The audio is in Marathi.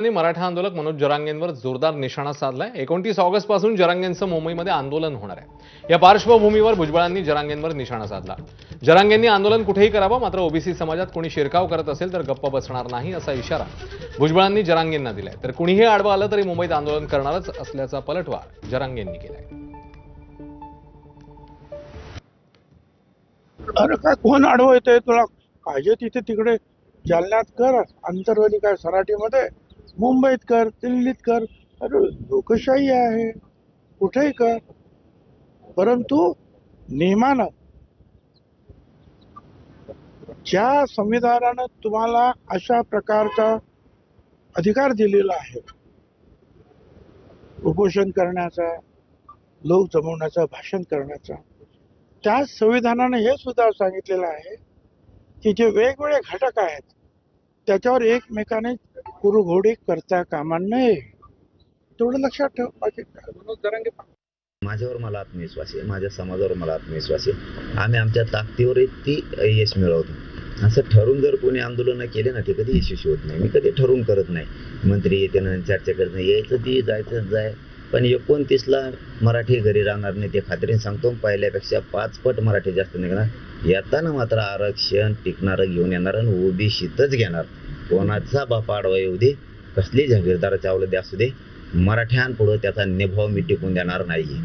मराठा आंदोलक मनोज जरांगेंवर जोरदार निशाणा साधलाय। 29 ऑगस्ट पासून जरांगेंचं मुंबईमध्ये आंदोलन होणार आहे। या पार्श्वभूमीवर भुजबळांनी जरांगेंवर निशाणा साधला। जरांगेंनी आंदोलन कुठेही करावं, मात्र ओबीसी समाजात कोणी शिरकाव करत असेल तर गप्प बसणार नाही असा इशारा भुजबळांनी जरांगेंना दिलाय। तर कुणीही आडवं आलं तरी मुंबईत आंदोलन करणारच असल्याचा पलटवार जरांगेंनी केलाय। अरे काय कोण आडवं येतंय तुला? पाहिजे तिथे तिकडे जालन्यात कर, आंतरवाली काय सराटीमध्ये, मुंबईत कर, दिल्लीत कर. अरे लोकशाही आहे, कुठेही कर, परंतु नियमानं, ज्या संविधानानं तुम्हाला अशा प्रकारचा अधिकार दिलेला आहे, उपोषण करण्याचा, लोक जमवण्याचा, भाषण करण्याचा, त्या संविधानानं हे सुद्धा सांगितलेलं आहे की जे वेगवेगळे घटक आहेत त्याच्यावर एकमेकाने कुरुघोडी करता कामा नये. तेवढं लक्षात ठेव. बाकी माझ्यावर मला आत्मविश्वास आहे, माझ्या समाजावर मला आत्मविश्वास आहे. आम्ही आमच्या ताकदीवर ती यश मिळवतो. असं ठरून जर कोणी आंदोलन केले ना, ते कधी यशस्वी होत नाही. मी कधी ठरून करत नाही. मंत्री येते ना, चर्चा करत नाही, यायचं ती जायचं जाय. पण 29ला मराठी घरी राहणार नाही, ते खात्रीने सांगतो. पहिल्यापेक्षा 5 पट मराठी जास्त निघणार. येताना मात्र आरक्षण टिकणारं घेऊन येणार आणि ओबीसीतच घेणार. कोणाचा बाप आडवा येऊ दे, कसली जागीरदाराच्या अवलंबी असू दे, मराठ्यांपुढं त्याचा निभाव मी टिकून देणार नाही.